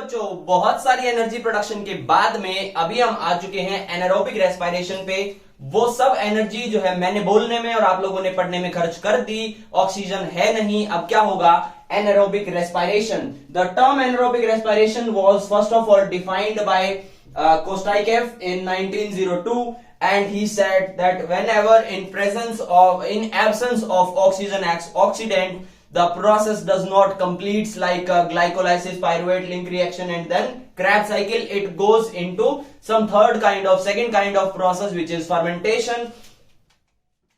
बच्चों, बहुत सारी एनर्जी प्रोडक्शन के बाद में अभी हम आ चुके हैं एनारोबिक रेस्पिरेशन पे। वो सब एनर्जी जो है मैंने बोलने में और आप लोगों ने पढ़ने में खर्च कर दी। ऑक्सीजन है नहीं, अब क्या होगा? Anaerobic respiration. The term anaerobic respiration was first of all defined by Kostychev in 1902 and he said that whenever in absence of oxygen oxidant, the process does not completes like glycolysis, pyruvate link reaction and then Krebs cycle. It goes into some second kind of process, which is fermentation.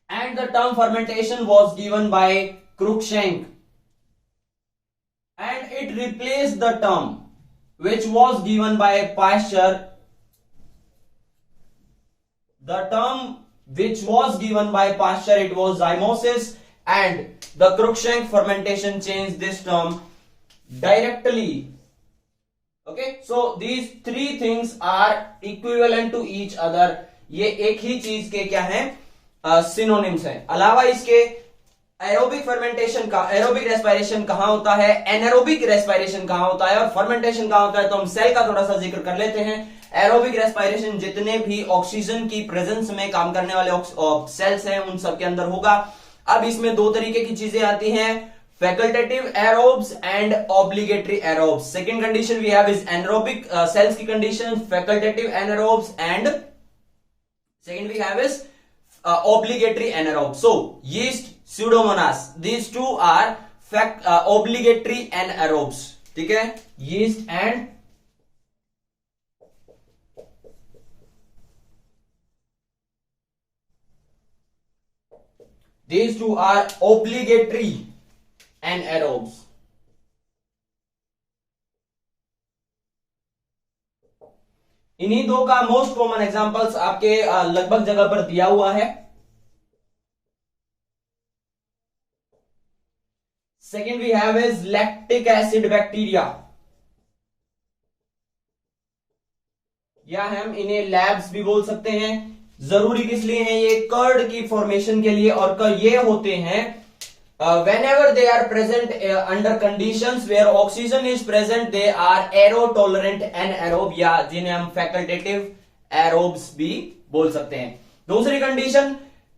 And the term fermentation was given by Cruikshank, and it replaced the term which was given by Pasteur. The term which was given by Pasteur, it was zymosis, and the Cruikshank fermentation changed this term directly. Okay, so these three things are equivalent to each other. ये एक ही चीज के क्या हैं? Synonyms हैं। अलावा इसके aerobic fermentation का एरोबिक रेस्पिरेशन कहां होता है, एनारोबिक रेस्पिरेशन कहां होता है और फर्मेंटेशन कहां होता है, तो हम सेल का थोड़ा सा जिक्र कर लेते हैं। एरोबिक रेस्पिरेशन जितने भी ऑक्सीजन की प्रेजेंस में काम करने वाले सेल्स हैं उन सब के अंदर होगा। अब इसमें दो तरीके की चीजें आती हैं, facultative aerobes and obligatory aerobes. Second condition we have is anaerobic cells की condition, facultative anaerobes and second we have is obligatory anaerobes. So yeast, pseudomonas, these two are obligatory anaerobes. ठीक है, yeast and these two are obligatory anaerobes. इन्हीं दो का most common examples आपके लगभग जगह पर दिया हुआ है। Second we have is lactic acid bacteria, या हम इन्हें लैब्स भी बोल सकते हैं। जरूरी किस लिए हैं? ये कर्ड की फॉर्मेशन के लिए, और ये होते हैं whenever they are present under conditions where oxygen is present, they are aerotolerant anaerobe, या जिन्हें हम facultative aerobes भी बोल सकते हैं। दूसरी कंडीशन,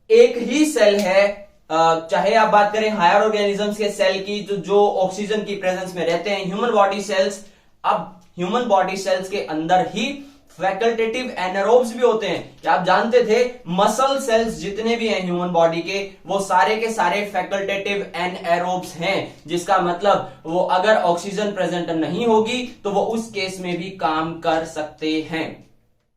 एक ही सेल है, चाहे आप बात करें हायर ऑर्गेनिजम्स के सेल की जो ऑक्सीजन की प्रेजेंस में रहते हैं, ह्यूमन बॉडी सेल्स। अब ह्यूमन बॉडी सेल्स के अंदर ही फैकल्टेटिव एनारोब्स भी होते हैं। क्या आप जानते थे? मसल सेल्स जितने भी हैं ह्यूमन बॉडी के, वो सारे के सारे फैकल्टेटिव एनारोब्स हैं, जिसका मतलब वो अगर ऑक्सीजन प्रेजेंट नहीं होगी तो वो उस केस में भी काम कर सकते हैं।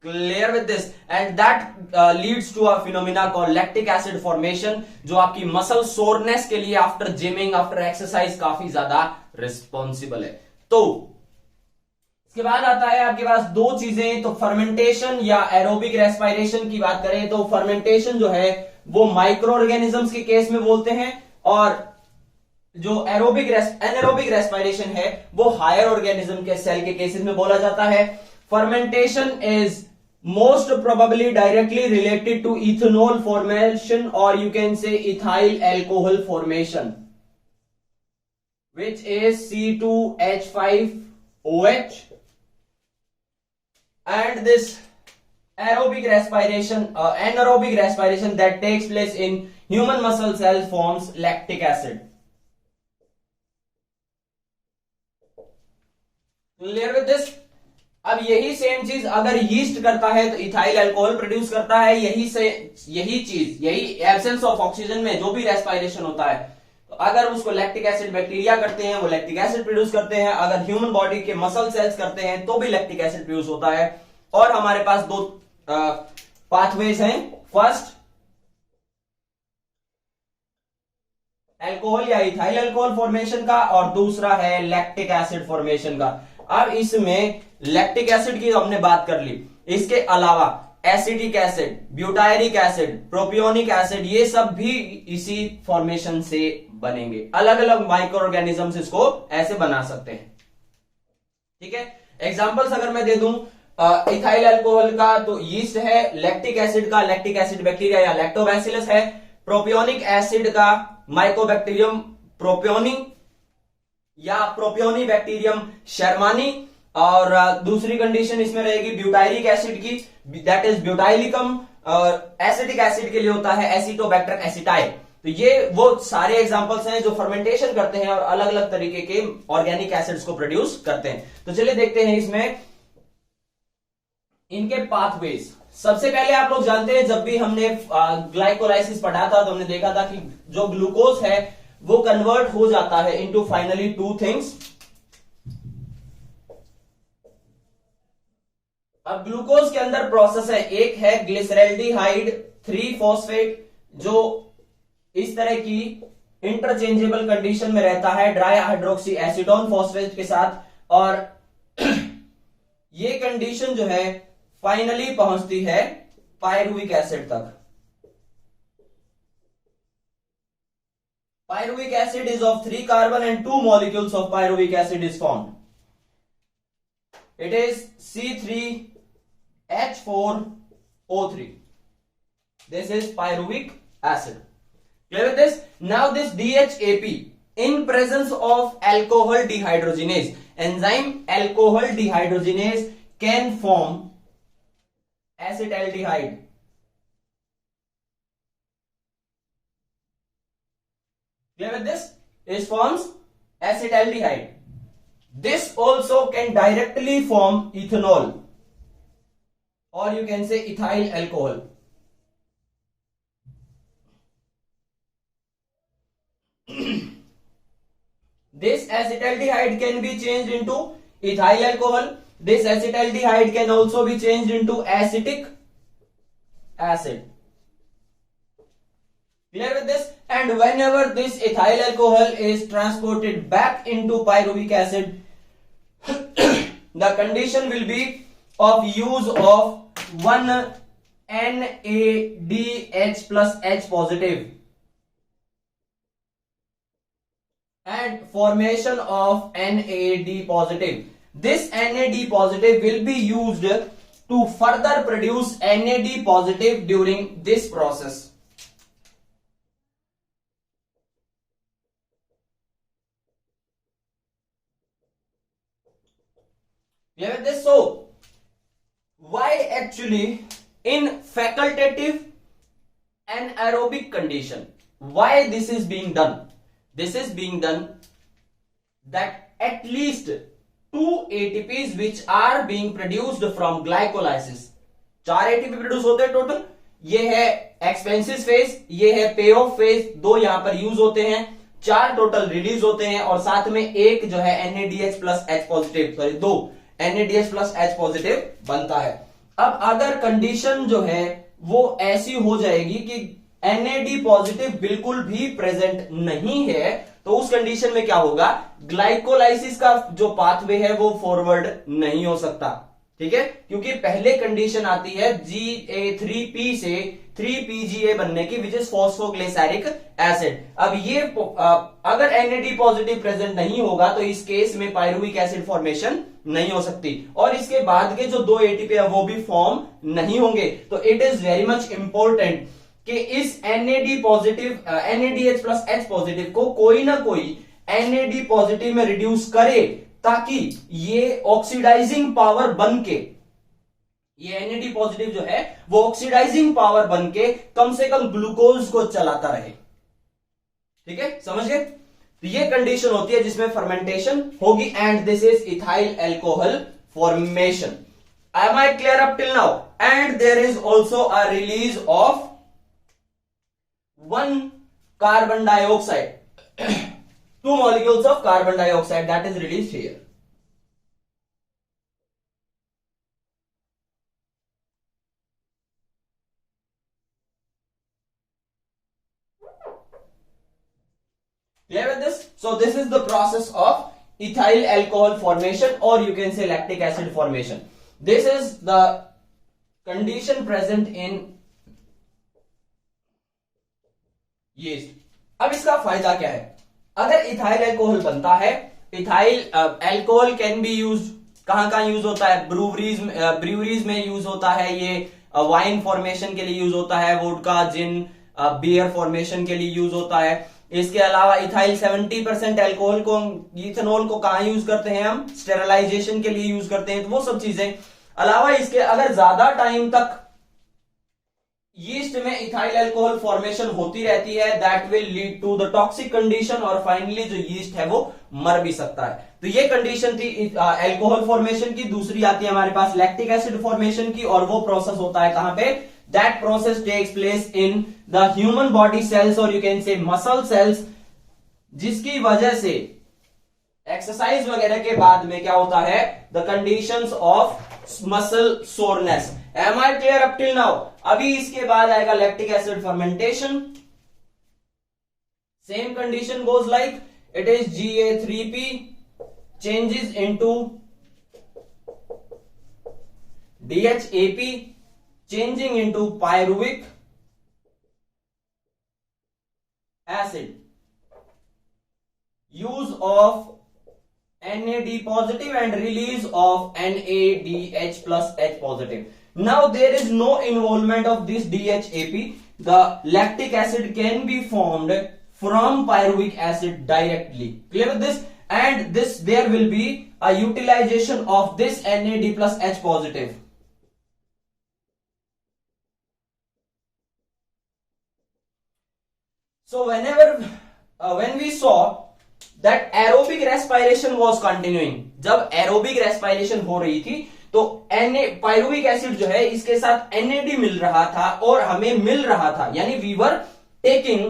Clear with this? And that leads to a phenomena called lactic acid formation, जो आपकी मसल सोरनेस के लिए आफ्टर जिमिंग, आफ्टर एक्सरसाइज काफी ज्यादा रिस्पॉन्सिबल है। तो इसके बाद आता है आपके पास दो चीजें, तो फर्मेंटेशन या एरोबिक रेस्पिरेशन की बात करें तो फर्मेंटेशन जो है वो माइक्रो ऑर्गेनिजम्स के केस में बोलते हैं, और जो एनारोबिक रेस्पिरेशन है वो हायर ऑर्गेनिज्म के सेल के केसेस में बोला जाता है। Fermentation is most probably directly related to ethanol formation, और you can say ethyl alcohol formation, which is C2H5OH. And this anaerobic respiration that takes place in human muscle cells forms lactic acid. Clear with this? अब यही same चीज अगर yeast करता है तो ethyl alcohol produce करता है। यही एब्सेंस ऑफ ऑक्सीजन में जो भी रेस्पिरेशन होता है, तो अगर उसको लैक्टिक एसिड बैक्टीरिया करते हैं वो लैक्टिक एसिड प्रोड्यूस करते हैं, अगर ह्यूमन बॉडी के मसल सेल्स करते हैं तो भी लैक्टिक एसिड प्रोड्यूस होता है। और हमारे पास दो पाथवेज हैं, फर्स्ट अल्कोहल या इथाइल अल्कोहल फॉर्मेशन का, और दूसरा है लैक्टिक एसिड फॉर्मेशन का। अब इसमें लैक्टिक एसिड की हमने बात कर ली, इसके अलावा acetic acid, butyric acid, propionic acid, ये सब भी इसी फॉर्मेशन से बनेंगे। अलग अलग माइक्रो ऑर्गेनिजम्स इसको ऐसे बना सकते हैं। ठीक है, एग्जांपल्स अगर मैं दे दूं इथाइल अल्कोहल का, तो यीस्ट है, लैक्टिक एसिड का लैक्टिक एसिड बैक्टीरिया या लैक्टोबैसिलस है, प्रोपियोनिक एसिड का माइकोबैक्टीरियम प्रोपियोनी या प्रोपियोनी बैक्टीरियम शर्मानी, और दूसरी कंडीशन इसमें रहेगी ब्यूटायरिक एसिड की, दैट इज ब्यूटाइलिकम, और एसिटिक एसिड के लिए होता है एसिटोबैक्टर एसिटाइल। तो ये वो सारे एग्जांपल्स हैं जो फर्मेंटेशन करते हैं और अलग अलग तरीके के ऑर्गेनिक एसिड्स को प्रोड्यूस करते हैं। तो चलिए देखते हैं इसमें इनके पाथवेज। सबसे पहले आप लोग जानते हैं, जब भी हमने ग्लाइकोलाइसिस पढ़ा था तो हमने देखा था कि जो ग्लूकोज है वो कन्वर्ट हो जाता है इनटू फाइनली टू थिंग्स। अब ग्लूकोज के अंदर प्रोसेस है, एक है ग्लिसरैल्डिहाइड 3 फॉस्फेट, जो इस तरह की इंटरचेंजेबल कंडीशन में रहता है ड्राई हाइड्रोक्सी एसीटोन फॉस्फेट के साथ, और ये कंडीशन जो है फाइनली पहुंचती है पायरुविक एसिड तक। Pyruvic acid is of 3 carbon and 2 molecules of pyruvic acid is formed. It is C3H4O3. This is pyruvic acid. Clear with this? Now this DHAP in presence of alcohol dehydrogenase, enzyme alcohol dehydrogenase can form acetaldehyde. Clear with this? It forms acetaldehyde. This also can directly form ethanol, or you can say ethyl alcohol. This acetaldehyde can be changed into ethyl alcohol. This acetaldehyde can also be changed into acetic acid. Clear with this? And whenever this ethyl alcohol is transported back into pyruvic acid, the condition will be of use of one NADH plus H positive and formation of NAD positive. This NAD positive will be used to further produce NAD positive during this process. Clear with this? So, why actually in facultative anaerobic condition, why this is being done? This is being done that at least 2 ATPs which are being produced from glycolysis, 4 ATP produce होते हैं total. ये है expensive phase, ये है पे of phase, 2 यहां पर use होते हैं, 4 टोटल रिलीज होते हैं, और साथ में एक जो है NADH plus H positive, sorry 2 NADH plus H positive बनता है। अब अगर कंडीशन जो है वो ऐसी हो जाएगी कि NAD पॉजिटिव बिल्कुल भी प्रेजेंट नहीं है, तो उस कंडीशन में क्या होगा, ग्लाइकोलाइसिस का जो पाथवे है वो फॉरवर्ड नहीं हो सकता। ठीक है, क्योंकि पहले कंडीशन आती है GA3P से 3PGA बनने की, विच इज फॉस्फोग्लिसैरिक एसिड। अब ये अगर NAD पॉजिटिव प्रेजेंट नहीं होगा तो इस केस में पायरुविक एसिड फॉर्मेशन नहीं हो सकती, और इसके बाद के जो 2 ATP है वो भी फॉर्म नहीं होंगे। तो it is very much important कि इस NAD positive NADH plus H positive को कोई ना कोई NAD पॉजिटिव में रिड्यूस करे, ताकि ये ऑक्सीडाइजिंग पावर बन के, ये NAD पॉजिटिव जो है वो ऑक्सीडाइजिंग पावर बन के कम से कम ग्लूकोज को चलाता रहे। ठीक है, समझ गए? तो ये कंडीशन होती है जिसमें फर्मेंटेशन होगी, and this is ethyl alcohol formation. Am I clear up till now? And there is also a release of 1 carbon dioxide, 2 molecules of carbon dioxide that is released here. Clear with this? So this is the process of ethyl alcohol formation, or you can say lactic acid formation. This is the condition present in yeast. अब इसका फायदा क्या है? अगर ethyl alcohol बनता है, ethyl alcohol can be use, कहां कहां यूज होता है, ब्रूवरीज में यूज होता है, ये वाइन फॉर्मेशन के लिए यूज होता है, वोडका, जिन, बियर फॉर्मेशन के लिए यूज होता है। इसके अलावा इथाइल 70% एल्कोहल को, इथेनॉल को कहां यूज करते हैं हम, स्टेरलाइजेशन के लिए यूज करते हैं, तो वो सब चीजें। अलावा इसके अगर ज्यादा टाइम तक यीस्ट में इथाइल अल्कोहल फॉर्मेशन होती रहती है, that will lead to the toxic condition, और फाइनली जो यीस्ट है वो मर भी सकता है। तो ये कंडीशन थी अल्कोहल फॉर्मेशन की। दूसरी आती है हमारे पास लैक्टिक एसिड फॉर्मेशन की, और वो प्रोसेस होता है कहां पे, that process takes place in the human body cells, और you can say muscle cells, जिसकी वजह से एक्सरसाइज वगैरह के बाद में क्या होता है, the conditions of muscle soreness. Am I clear up till now? अभी इसके बाद आएगा lactic acid fermentation. Same condition goes like it is Ga3p changes into DHAP changing into pyruvic acid. Use of NAD positive and release of NADH plus H positive. Now there is no involvement of this DHAP. The lactic acid can be formed from pyruvic acid directly. Clear with this? And this there will be a utilization of this NAD plus H positive. So when we saw that aerobic respiration was continuing, जब aerobic respiration हो रही थी तो pyruvic acid जो है इसके साथ NAD मिल रहा था और हमें मिल रहा था, यानी we were taking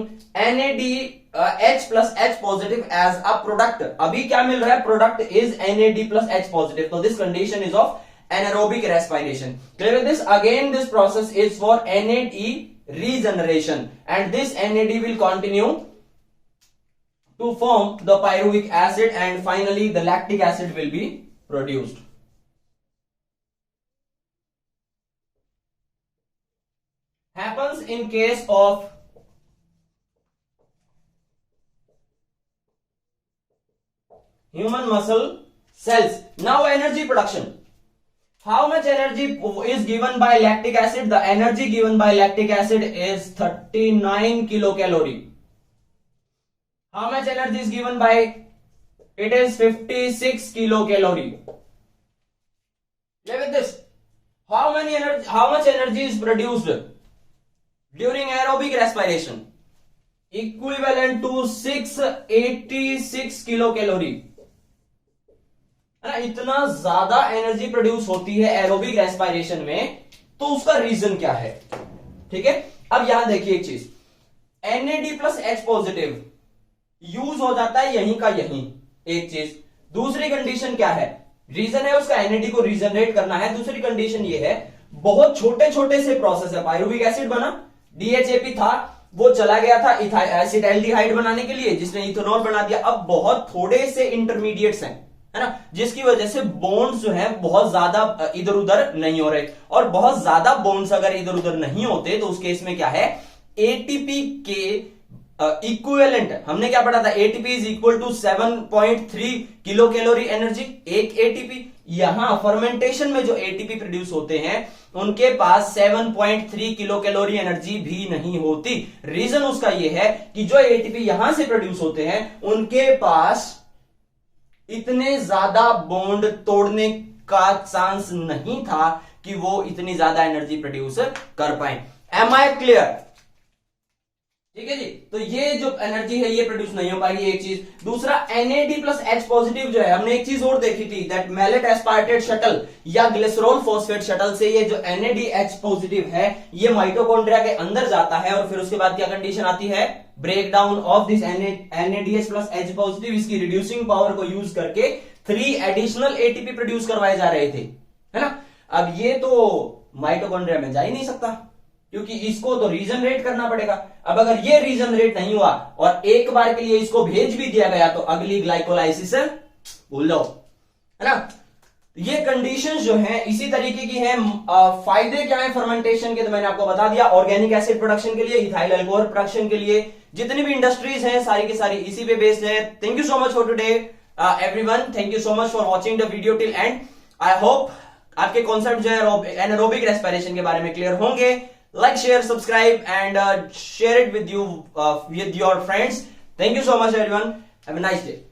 NADH plus H positive as a product. अभी क्या मिल रहा है, product is NAD plus H positive. So this condition is of anaerobic respiration. Clear with this? Again this process is for NAD regeneration, and this NAD will continue to form the pyruvic acid, and finally the lactic acid will be produced. Happens in case of human muscle cells. Now energy production. How much energy is given by lactic acid? The energy given by lactic acid is 39 kilocalorie. How much energy is given by? It is 56 kilocalorie. Play with this. How much energy is produced during aerobic respiration? Equivalent to 686 kilocalorie. इतना ज्यादा energy produce होती है aerobic respiration में, तो उसका reason क्या है? ठीक है, अब यहां देखिए एक चीज, NAD plus H positive use हो जाता है यहीं का यहीं, एक चीज। दूसरी कंडीशन क्या है, रीजन है उसका NAD को रीजनरेट करना है। दूसरी कंडीशन ये है, बहुत छोटे छोटे से प्रोसेस है, पायरुविक एसिड बना, DHAP था, वो चला गया था एसिटाइलडिहाइड बनाने के लिए, जिसने इथेनॉल बना दिया। अब बहुत थोड़े से इंटरमीडिएट्स हैं, है ना, जिसकी वजह से बॉन्ड्स जो है बहुत ज्यादा इधर उधर नहीं हो रहे, और बहुत ज्यादा बॉन्ड्स अगर इधर उधर नहीं होते तो उस केस में क्या है, एटीपी के इक्विवेलेंट, हमने क्या पढ़ा था, ATP is equal to 7.3 kilo calorie energy, एक एटीपी। यहां फर्मेंटेशन में जो एटीपी प्रोड्यूस होते हैं उनके पास 7.3 किलो कैलोरी एनर्जी भी नहीं होती। रीजन उसका यह है कि जो एटीपी यहां से प्रोड्यूस होते हैं उनके पास इतने ज्यादा बॉन्ड तोड़ने का चांस नहीं था कि वो इतनी ज्यादा एनर्जी प्रोड्यूस कर पाए। Am I clear? ठीक है जी, तो ये जो एनर्जी है ये प्रोड्यूस नहीं हो पाएगी, एक चीज। दूसरा, NAD प्लस H पॉजिटिव जो है, हमने एक चीज और देखी थी, दैट मैलेट एस्पार्टेट शटल या ग्लिसरॉल फॉस्फेट शटल से ये जो NADH पॉजिटिव है ये माइटोकॉन्ड्रिया के अंदर जाता है, और फिर उसके बाद क्या कंडीशन आती है, break down of this NADH plus H positive. इसकी रिड्यूसिंग पावर को यूज करके 3 एडिशनल ATP प्रोड्यूस करवाए जा रहे थे, है ना। अब ये तो माइटोकॉन्ड्रिया में जा ही नहीं सकता, क्योंकि इसको तो रीजनरेट करना पड़ेगा। अब अगर ये रीजनरेट नहीं हुआ और एक बार के लिए इसको भेज भी दिया गया तो अगली ग्लाइकोलाइसिस भूल जाओ, है ना। ये कंडीशंस जो हैं इसी तरीके की हैं। फायदे क्या है फर्मेंटेशन के, तो मैंने आपको बता दिया, ऑर्गेनिक एसिड प्रोडक्शन के लिए, इथाइल अल्कोहल प्रोडक्शन के लिए, जितनी भी इंडस्ट्रीज हैं सारी की सारी इसी पे बेस्ड है। Thank you so much for today everyone, thank you so much for watching the video till and. I hope आपके कॉन्सेप्ट जो है एनारोबिक रेस्पिरेशन के बारे में क्लियर होंगे। Like, share, subscribe and share it with your friends. Thank you so much everyone, have a nice day.